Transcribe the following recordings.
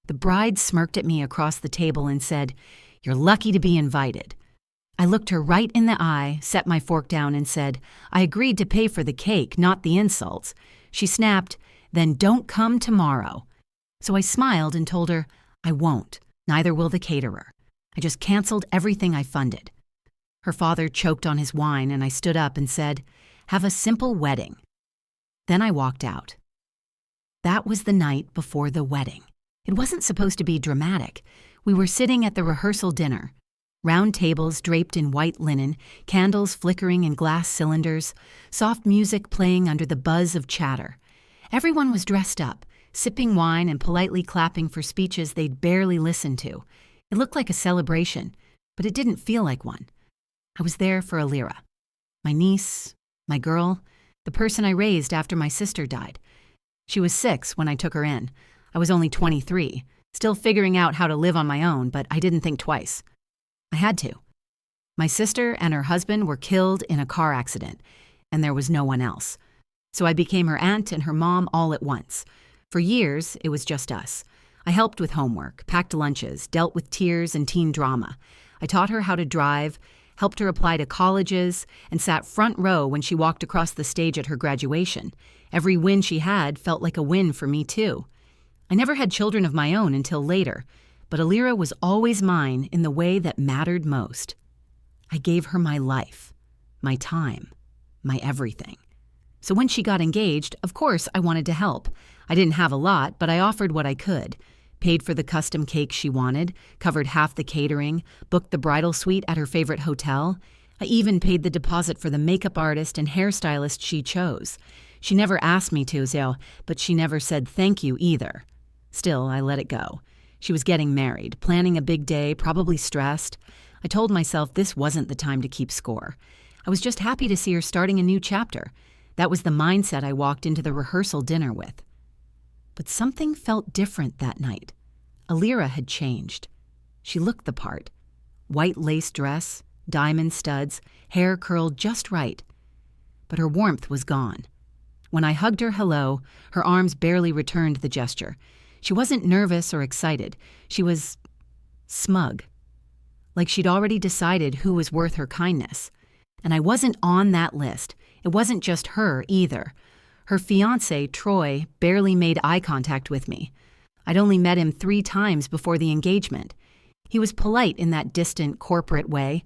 The bride smirked at me across the table and said, "You're lucky to be invited." I looked her right in the eye, set my fork down and said, "I agreed to pay for the cake, not the insults." She snapped, "Then don't come tomorrow." So I smiled and told her, "I won't, neither will the caterer. I just canceled everything I funded." Her father choked on his wine and I stood up and said, "Have a simple wedding." Then I walked out. That was the night before the wedding. It wasn't supposed to be dramatic. We were sitting at the rehearsal dinner. Round tables draped in white linen, candles flickering in glass cylinders, soft music playing under the buzz of chatter. Everyone was dressed up, sipping wine and politely clapping for speeches they'd barely listened to. It looked like a celebration, but it didn't feel like one. I was there for Alira, my niece, my girl, the person I raised after my sister died. She was 6 when I took her in. I was only 23, still figuring out how to live on my own, but I didn't think twice. I had to. My sister and her husband were killed in a car accident, and there was no one else. So I became her aunt and her mom all at once. For years, it was just us. I helped with homework, packed lunches, dealt with tears and teen drama. I taught her how to drive, helped her apply to colleges, and sat front row when she walked across the stage at her graduation. Every win she had felt like a win for me, too. I never had children of my own until later, but Alira was always mine in the way that mattered most. I gave her my life, my time, my everything. So when she got engaged, of course I wanted to help. I didn't have a lot, but I offered what I could. Paid for the custom cake she wanted, covered half the catering, booked the bridal suite at her favorite hotel. I even paid the deposit for the makeup artist and hairstylist she chose. She never asked me to, but she never said thank you either. Still, I let it go. She was getting married, planning a big day, probably stressed. I told myself this wasn't the time to keep score. I was just happy to see her starting a new chapter. That was the mindset I walked into the rehearsal dinner with. But something felt different that night. Alira had changed. She looked the part. White lace dress, diamond studs, hair curled just right. But her warmth was gone. When I hugged her hello, her arms barely returned the gesture. She wasn't nervous or excited. She was smug. Like she'd already decided who was worth her kindness. And I wasn't on that list. It wasn't just her either. Her fiancé, Troy, barely made eye contact with me. I'd only met him 3 times before the engagement. He was polite in that distant corporate way,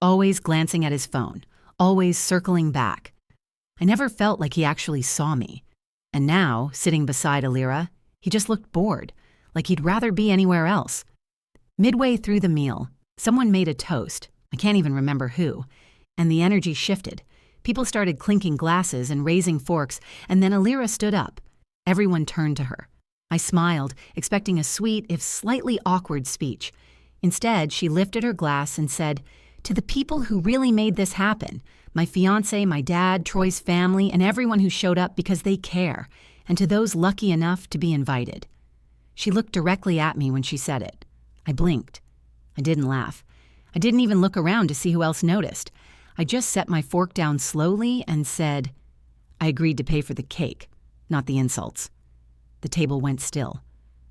always glancing at his phone, always circling back. I never felt like he actually saw me. And now, sitting beside Alira, he just looked bored, like he'd rather be anywhere else. Midway through the meal, someone made a toast. I can't even remember who. And the energy shifted. People started clinking glasses and raising forks, and then Alira stood up. Everyone turned to her. I smiled, expecting a sweet, if slightly awkward speech. Instead, she lifted her glass and said, "To the people who really made this happen, my fiancé, my dad, Troy's family, and everyone who showed up because they care, and to those lucky enough to be invited." She looked directly at me when she said it. I blinked. I didn't laugh. I didn't even look around to see who else noticed. I just set my fork down slowly and said, "I agreed to pay for the cake, not the insults." The table went still.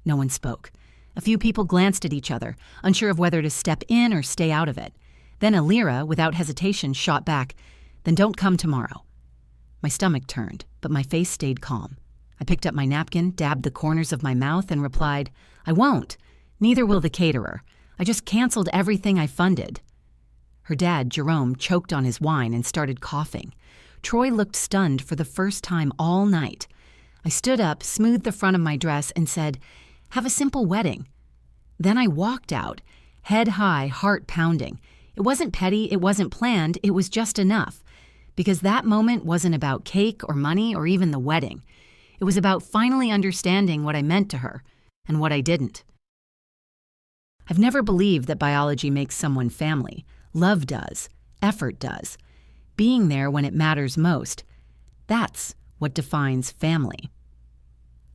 No one spoke. A few people glanced at each other, unsure of whether to step in or stay out of it. Then Alira, without hesitation, shot back, "Then don't come tomorrow." My stomach turned, but my face stayed calm. I picked up my napkin, dabbed the corners of my mouth, and replied, "I won't. Neither will the caterer. I just canceled everything I funded." Her dad, Jerome, choked on his wine and started coughing. Troy looked stunned for the first time all night. I stood up, smoothed the front of my dress, and said, "Have a simple wedding." Then I walked out, head high, heart pounding. It wasn't petty, it wasn't planned, it was just enough. Because that moment wasn't about cake or money or even the wedding. It was about finally understanding what I meant to her and what I didn't. I've never believed that biology makes someone family. Love does. Effort does. Being there when it matters most. That's what defines family.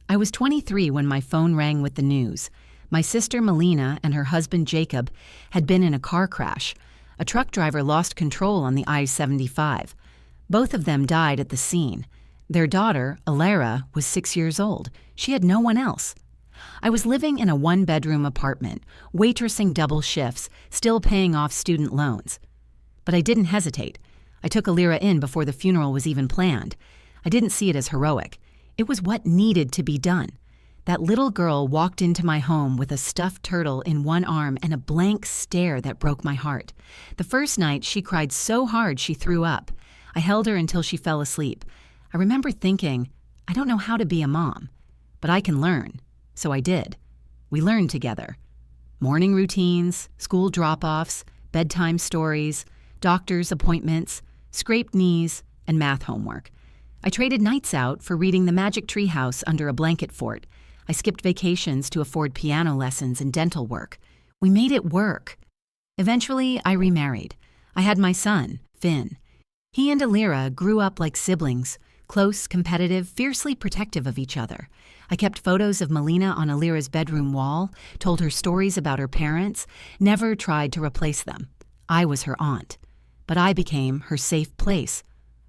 I was 23 when my phone rang with the news. My sister Melina and her husband Jacob had been in a car crash. A truck driver lost control on the I-75. Both of them died at the scene. Their daughter, Alira, was 6 years old. She had no one else. I was living in a one-bedroom apartment, waitressing double shifts, still paying off student loans. But I didn't hesitate. I took Alira in before the funeral was even planned. I didn't see it as heroic. It was what needed to be done. That little girl walked into my home with a stuffed turtle in one arm and a blank stare that broke my heart. The first night, she cried so hard she threw up. I held her until she fell asleep. I remember thinking, I don't know how to be a mom, but I can learn. So I did. We learned together. Morning routines, school drop-offs, bedtime stories, doctor's appointments, scraped knees, and math homework. I traded nights out for reading The Magic Tree House under a blanket fort. I skipped vacations to afford piano lessons and dental work. We made it work. Eventually, I remarried. I had my son, Finn. He and Alira grew up like siblings, close, competitive, fiercely protective of each other. I kept photos of Melina on Alira's bedroom wall, told her stories about her parents, never tried to replace them. I was her aunt, but I became her safe place,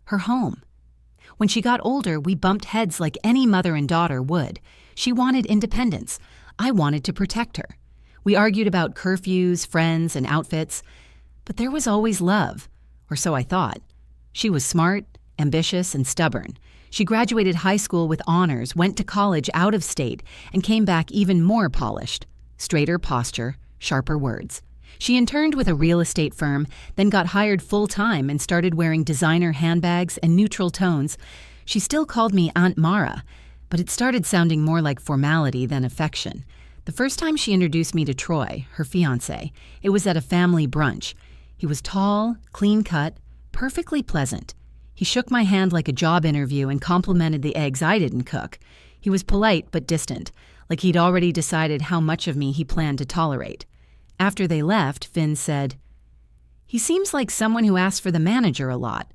her home. When she got older, we bumped heads like any mother and daughter would. She wanted independence. I wanted to protect her. We argued about curfews, friends, and outfits, but there was always love, or so I thought. She was smart, ambitious, and stubborn. She graduated high school with honors, went to college out of state, and came back even more polished. Straighter posture, sharper words. She interned with a real estate firm, then got hired full-time and started wearing designer handbags and neutral tones. She still called me Aunt Mara, but it started sounding more like formality than affection. The first time she introduced me to Troy, her fiancé, it was at a family brunch. He was tall, clean-cut, perfectly pleasant. He shook my hand like a job interview and complimented the eggs I didn't cook. He was polite but distant, like he'd already decided how much of me he planned to tolerate. After they left, Finn said, "He seems like someone who asks for the manager a lot."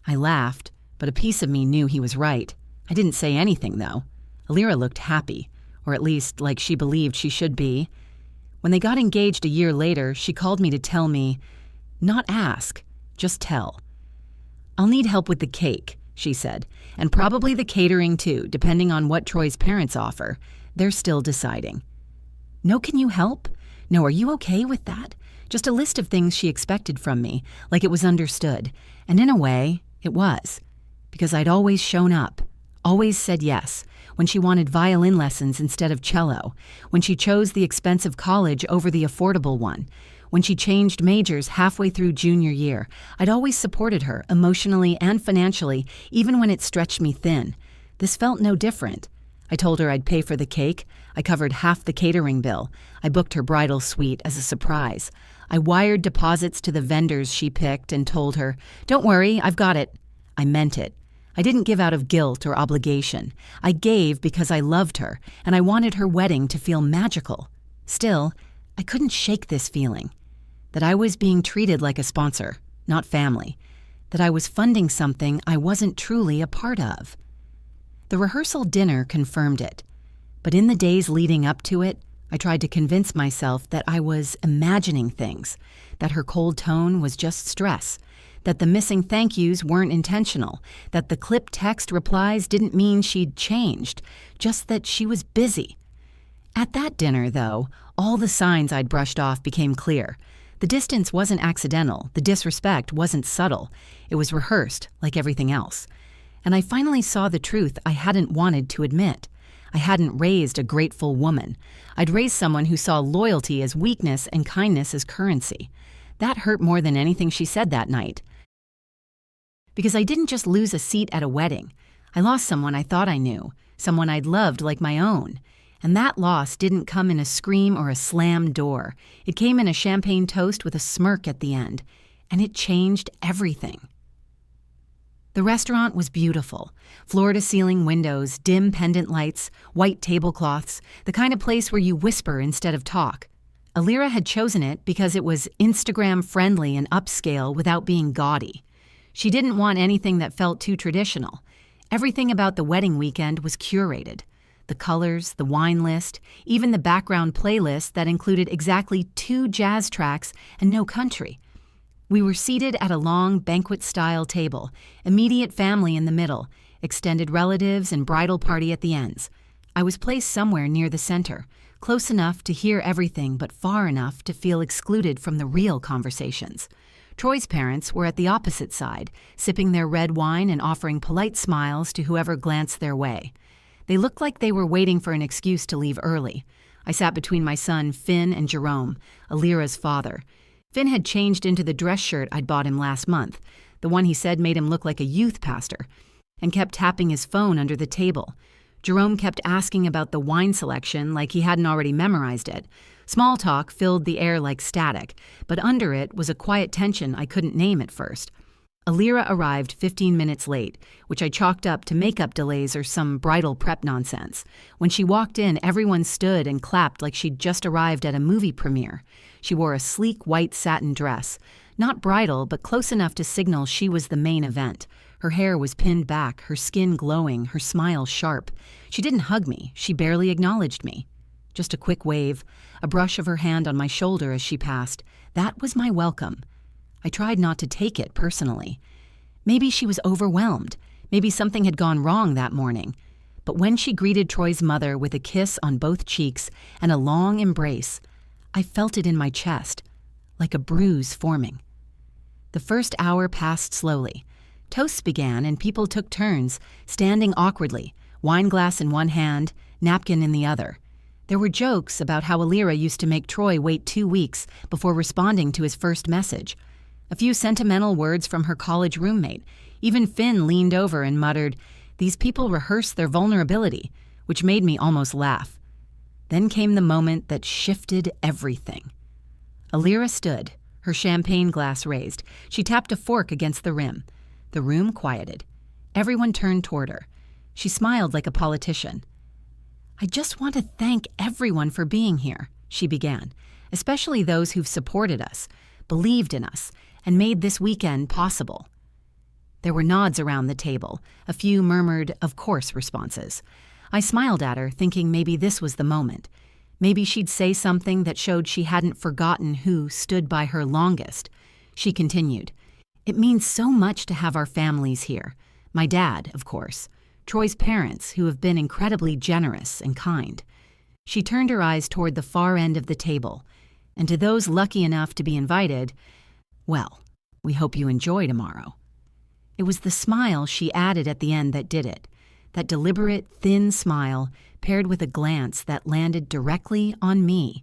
I laughed, but a piece of me knew he was right. I didn't say anything, though. Alira looked happy, or at least like she believed she should be. When they got engaged a year later, she called me to tell me, not ask, just tell. "I'll need help with the cake," she said, "and probably the catering too, depending on what Troy's parents offer. They're still deciding." No, can you help? No, are you okay with that? Just a list of things she expected from me, like it was understood. And in a way, it was. Because I'd always shown up, always said yes, when she wanted violin lessons instead of cello, when she chose the expensive college over the affordable one, when she changed majors halfway through junior year. I'd always supported her, emotionally and financially, even when it stretched me thin. This felt no different. I told her I'd pay for the cake. I covered half the catering bill. I booked her bridal suite as a surprise. I wired deposits to the vendors she picked and told her, "Don't worry, I've got it." I meant it. I didn't give out of guilt or obligation. I gave because I loved her, and I wanted her wedding to feel magical. Still, I couldn't shake this feeling. That I was being treated like a sponsor, not family. That I was funding something I wasn't truly a part of. The rehearsal dinner confirmed it. But in the days leading up to it, I tried to convince myself that I was imagining things, that her cold tone was just stress, that the missing thank yous weren't intentional, that the clipped text replies didn't mean she'd changed, just that she was busy. At that dinner, though, all the signs I'd brushed off became clear. The distance wasn't accidental, the disrespect wasn't subtle. It was rehearsed, like everything else. And I finally saw the truth I hadn't wanted to admit. I hadn't raised a grateful woman. I'd raised someone who saw loyalty as weakness and kindness as currency. That hurt more than anything she said that night. Because I didn't just lose a seat at a wedding. I lost someone I thought I knew, someone I'd loved like my own. And that loss didn't come in a scream or a slammed door. It came in a champagne toast with a smirk at the end. And it changed everything. The restaurant was beautiful. Floor-to-ceiling windows, dim pendant lights, white tablecloths, the kind of place where you whisper instead of talk. Alira had chosen it because it was Instagram-friendly and upscale without being gaudy. She didn't want anything that felt too traditional. Everything about the wedding weekend was curated. The colors, the wine list, even the background playlist that included exactly 2 jazz tracks and no country. We were seated at a long banquet-style table, immediate family in the middle, extended relatives and bridal party at the ends. I was placed somewhere near the center, close enough to hear everything but far enough to feel excluded from the real conversations. Troy's parents were at the opposite side, sipping their red wine and offering polite smiles to whoever glanced their way. They looked like they were waiting for an excuse to leave early. I sat between my son, Finn, and Jerome, Alira's father. Finn had changed into the dress shirt I'd bought him last month, the one he said made him look like a youth pastor, and kept tapping his phone under the table. Jerome kept asking about the wine selection like he hadn't already memorized it. Small talk filled the air like static, but under it was a quiet tension I couldn't name at first. Alira arrived 15 minutes late, which I chalked up to makeup delays or some bridal prep nonsense. When she walked in, everyone stood and clapped like she'd just arrived at a movie premiere. She wore a sleek white satin dress, not bridal, but close enough to signal she was the main event. Her hair was pinned back, her skin glowing, her smile sharp. She didn't hug me, she barely acknowledged me. Just a quick wave, a brush of her hand on my shoulder as she passed. That was my welcome. I tried not to take it personally. Maybe she was overwhelmed. Maybe something had gone wrong that morning. But when she greeted Troy's mother with a kiss on both cheeks and a long embrace, I felt it in my chest, like a bruise forming. The first hour passed slowly. Toasts began and people took turns, standing awkwardly, wine glass in one hand, napkin in the other. There were jokes about how Alira used to make Troy wait 2 weeks before responding to his first message. A few sentimental words from her college roommate. Even Finn leaned over and muttered, "These people rehearse their vulnerability," which made me almost laugh. Then came the moment that shifted everything. Alira stood, her champagne glass raised. She tapped a fork against the rim. The room quieted. Everyone turned toward her. She smiled like a politician. "I just want to thank everyone for being here," she began, "especially those who've supported us, believed in us, and made this weekend possible." There were nods around the table, a few murmured, "of course," responses. I smiled at her, thinking maybe this was the moment. Maybe she'd say something that showed she hadn't forgotten who stood by her longest. She continued, "It means so much to have our families here. My dad, of course. Troy's parents, who have been incredibly generous and kind." She turned her eyes toward the far end of the table. "And to those lucky enough to be invited, well, we hope you enjoy tomorrow." It was the smile she added at the end that did it. That deliberate, thin smile paired with a glance that landed directly on me.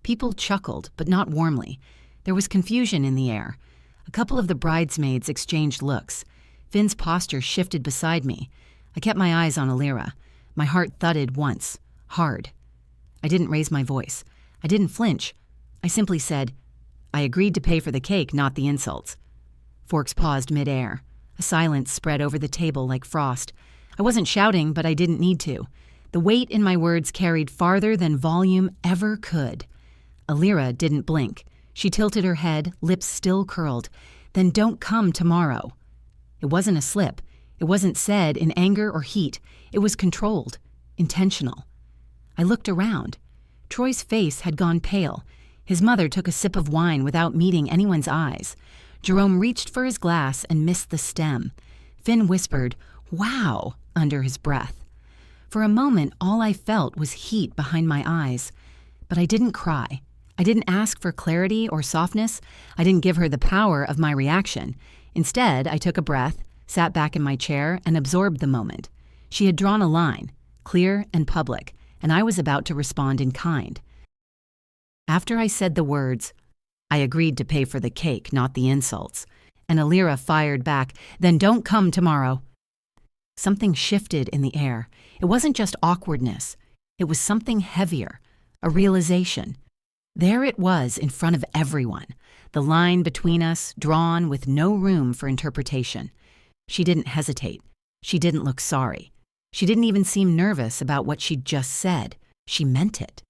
People chuckled, but not warmly. There was confusion in the air. A couple of the bridesmaids exchanged looks. Finn's posture shifted beside me. I kept my eyes on Alira. My heart thudded once, hard. I didn't raise my voice. I didn't flinch. I simply said, "I agreed to pay for the cake, not the insults." Forks paused midair. A silence spread over the table like frost. I wasn't shouting, but I didn't need to. The weight in my words carried farther than volume ever could. Alira didn't blink. She tilted her head, lips still curled. "Then don't come tomorrow." It wasn't a slip. It wasn't said in anger or heat. It was controlled, intentional. I looked around. Troy's face had gone pale. His mother took a sip of wine without meeting anyone's eyes. Jerome reached for his glass and missed the stem. Finn whispered, "Wow," under his breath. For a moment, all I felt was heat behind my eyes. But I didn't cry. I didn't ask for clarity or softness. I didn't give her the power of my reaction. Instead, I took a breath, sat back in my chair, and absorbed the moment. She had drawn a line, clear and public, and I was about to respond in kind. After I said the words, "I agreed to pay for the cake, not the insults," and Alira fired back, "Then don't come tomorrow." Something shifted in the air. It wasn't just awkwardness. It was something heavier, a realization. There it was in front of everyone, the line between us drawn with no room for interpretation. She didn't hesitate. She didn't look sorry. She didn't even seem nervous about what she'd just said. She meant it.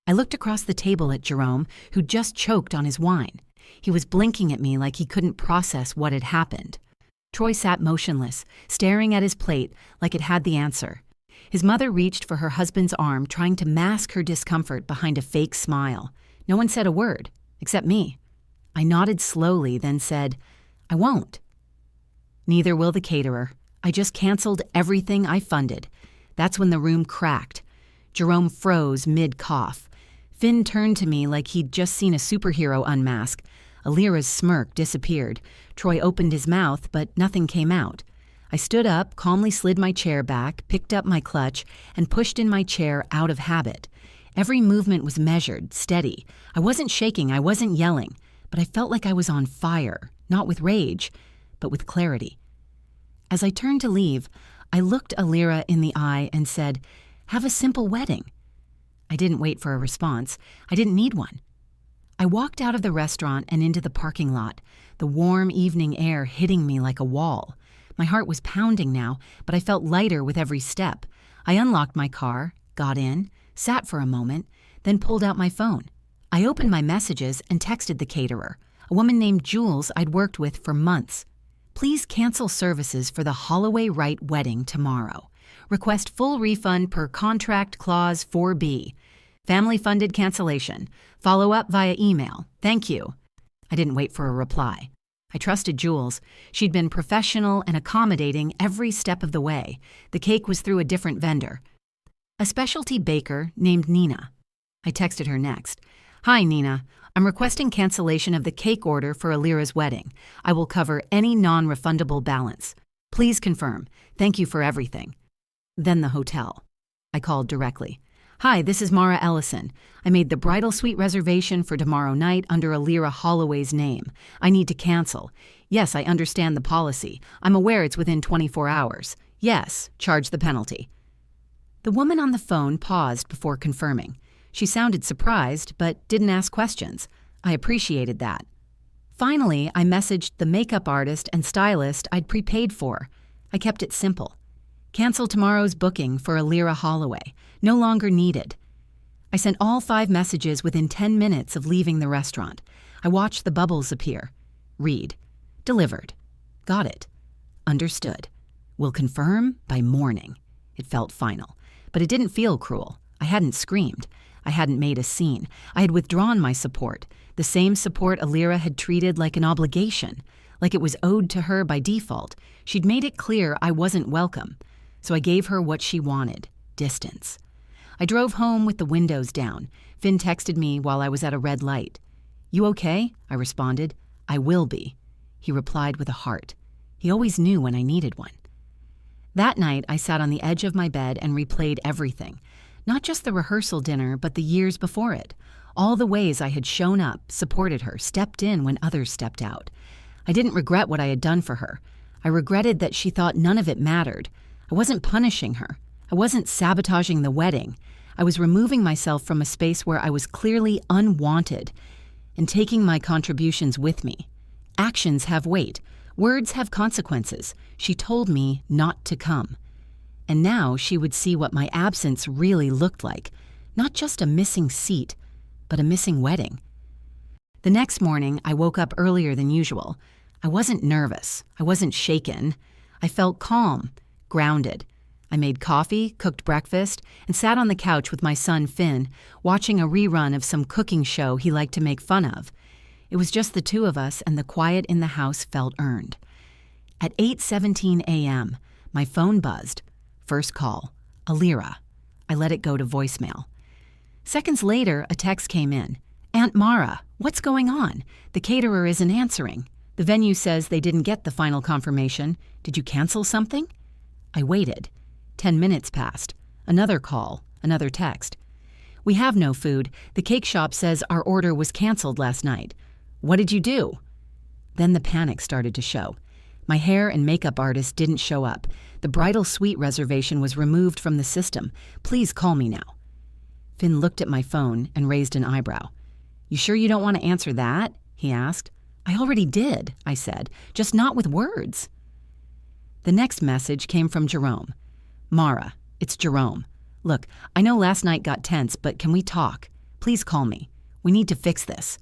I looked across the table at Jerome, who just choked on his wine. He was blinking at me like he couldn't process what had happened. Troy sat motionless, staring at his plate like it had the answer. His mother reached for her husband's arm, trying to mask her discomfort behind a fake smile. No one said a word, except me. I nodded slowly, then said, "I won't." Neither will the caterer. I just canceled everything I funded. That's when the room cracked. Jerome froze mid-cough. Finn turned to me like he'd just seen a superhero unmask. Alira's smirk disappeared. Troy opened his mouth, but nothing came out. I stood up, calmly slid my chair back, picked up my clutch, and pushed in my chair out of habit. Every movement was measured, steady. I wasn't shaking, I wasn't yelling, but I felt like I was on fire, not with rage, but with clarity. As I turned to leave, I looked Alira in the eye and said, "Have a simple wedding." I didn't wait for a response. I didn't need one. I walked out of the restaurant and into the parking lot, the warm evening air hitting me like a wall. My heart was pounding now, but I felt lighter with every step. I unlocked my car, got in, sat for a moment, then pulled out my phone. I opened my messages and texted the caterer, a woman named Jules I'd worked with for months. "Please cancel services for the Holloway Wright wedding tomorrow. Request full refund per contract clause 4B. Family-funded cancellation. Follow up via email. Thank you." I didn't wait for a reply. I trusted Jules. She'd been professional and accommodating every step of the way. The cake was through a different vendor, a specialty baker named Nina. I texted her next. "Hi, Nina. I'm requesting cancellation of the cake order for Alira's wedding. I will cover any non-refundable balance. Please confirm. Thank you for everything." Then the hotel. I called directly. "Hi, this is Mara Ellison. I made the bridal suite reservation for tomorrow night under Alira Holloway's name. I need to cancel. Yes, I understand the policy. I'm aware it's within 24 hours. Yes, charge the penalty." The woman on the phone paused before confirming. She sounded surprised, but didn't ask questions. I appreciated that. Finally, I messaged the makeup artist and stylist I'd prepaid for. I kept it simple. Cancel tomorrow's booking for Alira Holloway. No longer needed. I sent all 5 messages within 10 minutes of leaving the restaurant. I watched the bubbles appear. Read. Delivered. Got it. Understood. Will confirm by morning. It felt final. But it didn't feel cruel. I hadn't screamed. I hadn't made a scene. I had withdrawn my support. The same support Alira had treated like an obligation. Like it was owed to her by default. She'd made it clear I wasn't welcome. So I gave her what she wanted. Distance. I drove home with the windows down. Finn texted me while I was at a red light. "You okay?" I responded. "I will be." He replied with a heart. He always knew when I needed one. That night, I sat on the edge of my bed and replayed everything. Not just the rehearsal dinner, but the years before it. All the ways I had shown up, supported her, stepped in when others stepped out. I didn't regret what I had done for her. I regretted that she thought none of it mattered. I wasn't punishing her. I wasn't sabotaging the wedding. I was removing myself from a space where I was clearly unwanted and taking my contributions with me. Actions have weight. Words have consequences. She told me not to come. And now she would see what my absence really looked like. Not just a missing seat, but a missing wedding. The next morning, I woke up earlier than usual. I wasn't nervous. I wasn't shaken. I felt calm, grounded. I made coffee, cooked breakfast, and sat on the couch with my son Finn, watching a rerun of some cooking show he liked to make fun of. It was just the two of us, and the quiet in the house felt earned. At 8:17 a.m., my phone buzzed. First call. Alira. I let it go to voicemail. Seconds later, a text came in. "Aunt Mara, what's going on? The caterer isn't answering. The venue says they didn't get the final confirmation. Did you cancel something?" I waited. 10 minutes passed. Another call. Another text. "We have no food. The cake shop says our order was canceled last night. What did you do?" Then the panic started to show. My hair and makeup artist didn't show up. The bridal suite reservation was removed from the system. Please call me now. Finn looked at my phone and raised an eyebrow. "You sure you don't want to answer that?" he asked. "I already did," I said, "just not with words." The next message came from Jerome. "Mara, it's Jerome. Look, I know last night got tense, but can we talk? Please call me. We need to fix this."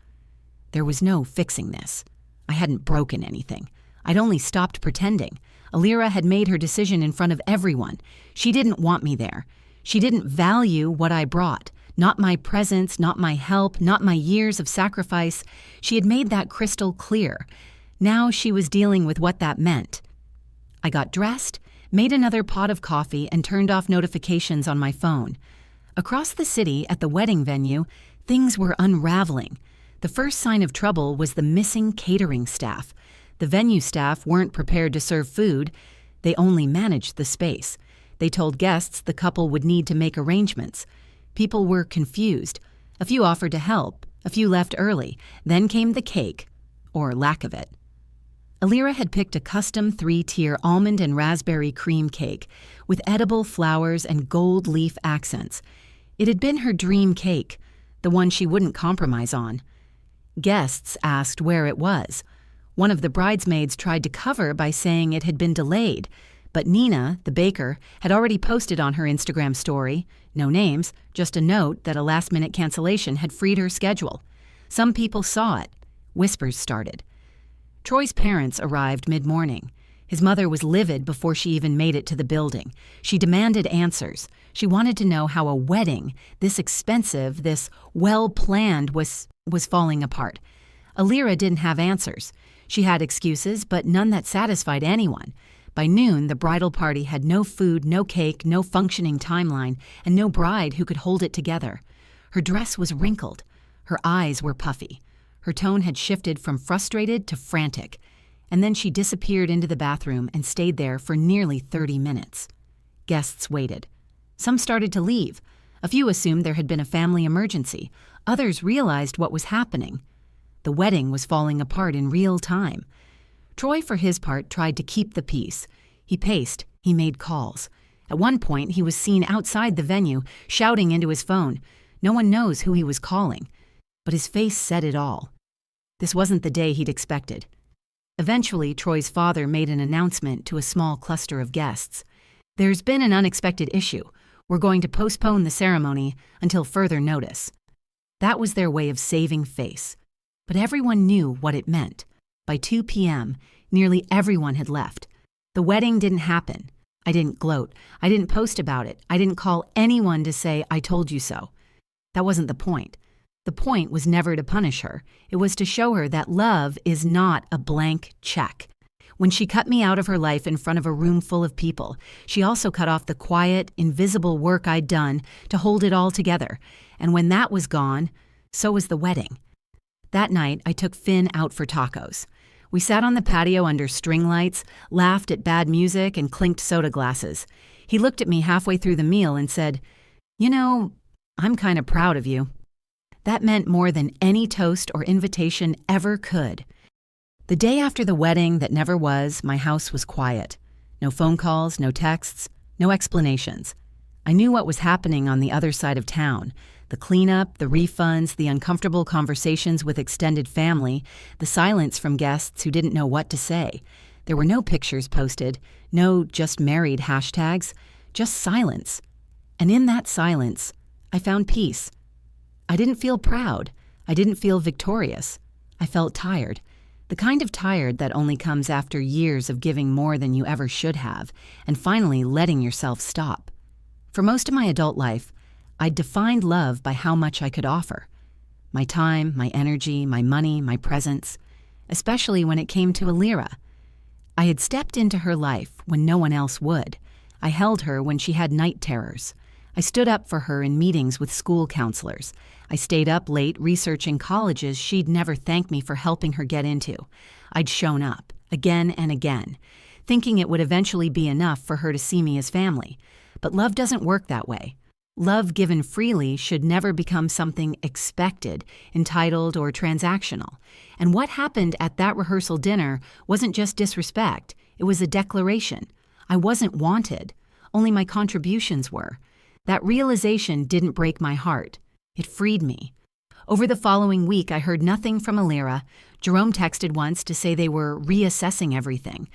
There was no fixing this. I hadn't broken anything. I'd only stopped pretending. Alira had made her decision in front of everyone. She didn't want me there. She didn't value what I brought. Not my presence, not my help, not my years of sacrifice. She had made that crystal clear. Now she was dealing with what that meant. I got dressed, made another pot of coffee, and turned off notifications on my phone. Across the city, at the wedding venue, things were unraveling. The first sign of trouble was the missing catering staff. The venue staff weren't prepared to serve food. They only managed the space. They told guests the couple would need to make arrangements. People were confused. A few offered to help. A few left early. Then came the cake, or lack of it. Alira had picked a custom 3-tier almond and raspberry cream cake with edible flowers and gold leaf accents. It had been her dream cake, the one she wouldn't compromise on. Guests asked where it was. One of the bridesmaids tried to cover by saying it had been delayed, but Nina, the baker, had already posted on her Instagram story, no names, just a note that a last-minute cancellation had freed her schedule. Some people saw it. Whispers started. Troy's parents arrived mid-morning. His mother was livid before she even made it to the building. She demanded answers. She wanted to know how a wedding, this expensive, this well-planned, was falling apart. Alira didn't have answers. She had excuses, but none that satisfied anyone. By noon, the bridal party had no food, no cake, no functioning timeline, and no bride who could hold it together. Her dress was wrinkled. Her eyes were puffy. Her tone had shifted from frustrated to frantic. And then she disappeared into the bathroom and stayed there for nearly 30 minutes. Guests waited. Some started to leave. A few assumed there had been a family emergency. Others realized what was happening. The wedding was falling apart in real time. Troy, for his part, tried to keep the peace. He paced. He made calls. At one point, he was seen outside the venue, shouting into his phone. No one knows who he was calling. But his face said it all. This wasn't the day he'd expected. Eventually, Troy's father made an announcement to a small cluster of guests. "There's been an unexpected issue. We're going to postpone the ceremony until further notice." That was their way of saving face. But everyone knew what it meant. By 2 p.m., nearly everyone had left. The wedding didn't happen. I didn't gloat. I didn't post about it. I didn't call anyone to say, "I told you so." That wasn't the point. The point was never to punish her. It was to show her that love is not a blank check. When she cut me out of her life in front of a room full of people, she also cut off the quiet, invisible work I'd done to hold it all together. And when that was gone, so was the wedding. That night, I took Finn out for tacos. We sat on the patio under string lights, laughed at bad music, and clinked soda glasses. He looked at me halfway through the meal and said, "You know, I'm kind of proud of you." That meant more than any toast or invitation ever could. The day after the wedding that never was, my house was quiet. No phone calls, no texts, no explanations. I knew what was happening on the other side of town. The cleanup, the refunds, the uncomfortable conversations with extended family, the silence from guests who didn't know what to say. There were no pictures posted, no just married hashtags, just silence. And in that silence, I found peace. I didn't feel proud. I didn't feel victorious. I felt tired. The kind of tired that only comes after years of giving more than you ever should have, and finally letting yourself stop. For most of my adult life, I'd defined love by how much I could offer. My time, my energy, my money, my presence, especially when it came to Alira. I had stepped into her life when no one else would. I held her when she had night terrors. I stood up for her in meetings with school counselors. I stayed up late researching colleges she'd never thank me for helping her get into. I'd shown up, again and again, thinking it would eventually be enough for her to see me as family. But love doesn't work that way. Love given freely should never become something expected, entitled, or transactional. And what happened at that rehearsal dinner wasn't just disrespect. It was a declaration. I wasn't wanted. Only my contributions were. That realization didn't break my heart. It freed me. Over the following week, I heard nothing from Alira. Jerome texted once to say they were reassessing everything.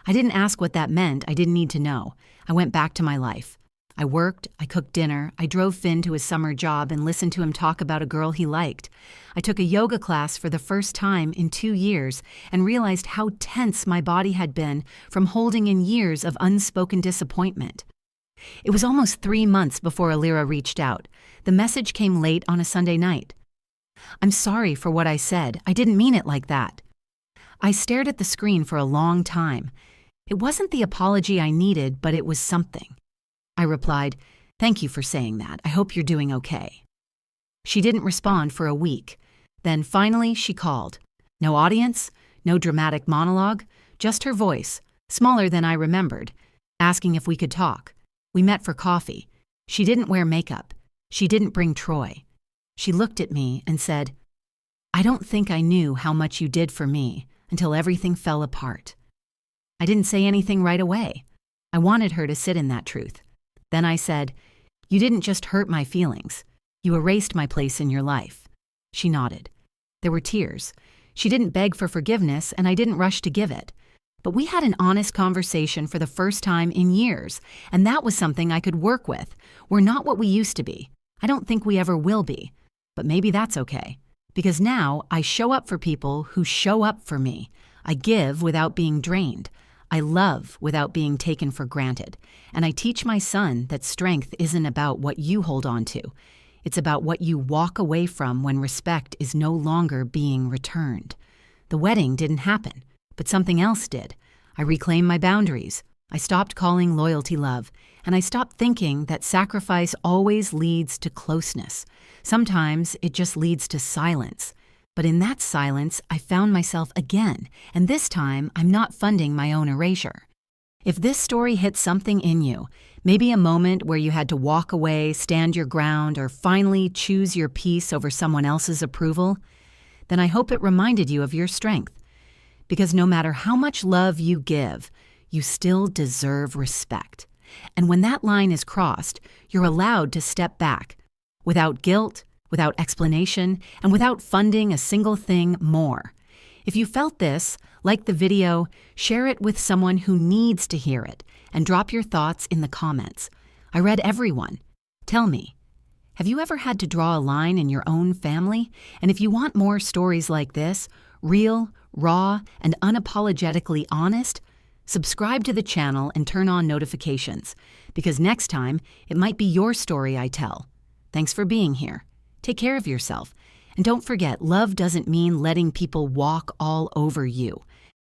I didn't ask what that meant. I didn't need to know. I went back to my life. I worked, I cooked dinner, I drove Finn to his summer job and listened to him talk about a girl he liked. I took a yoga class for the first time in 2 years and realized how tense my body had been from holding in years of unspoken disappointment. It was almost 3 months before Alira reached out. The message came late on a Sunday night. "I'm sorry for what I said. I didn't mean it like that." I stared at the screen for a long time. It wasn't the apology I needed, but it was something. I replied, "Thank you for saying that. I hope you're doing okay." She didn't respond for a week. Then finally she called. No audience, no dramatic monologue, just her voice, smaller than I remembered, asking if we could talk. We met for coffee. She didn't wear makeup. She didn't bring Troy. She looked at me and said, "I don't think I knew how much you did for me until everything fell apart." I didn't say anything right away. I wanted her to sit in that truth. Then I said, "You didn't just hurt my feelings. You erased my place in your life." She nodded. There were tears. She didn't beg for forgiveness, and I didn't rush to give it. But we had an honest conversation for the first time in years, and that was something I could work with. We're not what we used to be. I don't think we ever will be. But maybe that's okay. Because now I show up for people who show up for me. I give without being drained. I love without being taken for granted. And I teach my son that strength isn't about what you hold on to. It's about what you walk away from when respect is no longer being returned. The wedding didn't happen, but something else did. I reclaimed my boundaries. I stopped calling loyalty love, and I stopped thinking that sacrifice always leads to closeness. Sometimes it just leads to silence. But in that silence, I found myself again, and this time I'm not funding my own erasure. If this story hit something in you, maybe a moment where you had to walk away, stand your ground, or finally choose your peace over someone else's approval, then I hope it reminded you of your strength. Because no matter how much love you give, you still deserve respect. And when that line is crossed, you're allowed to step back, without guilt, without explanation, and without funding a single thing more. If you felt this, like the video, share it with someone who needs to hear it, and drop your thoughts in the comments. I read every one. Tell me, have you ever had to draw a line in your own family? And if you want more stories like this, real, raw, and unapologetically honest, subscribe to the channel and turn on notifications, because next time it might be your story I tell. Thanks for being here. Take care of yourself. And don't forget, love doesn't mean letting people walk all over you.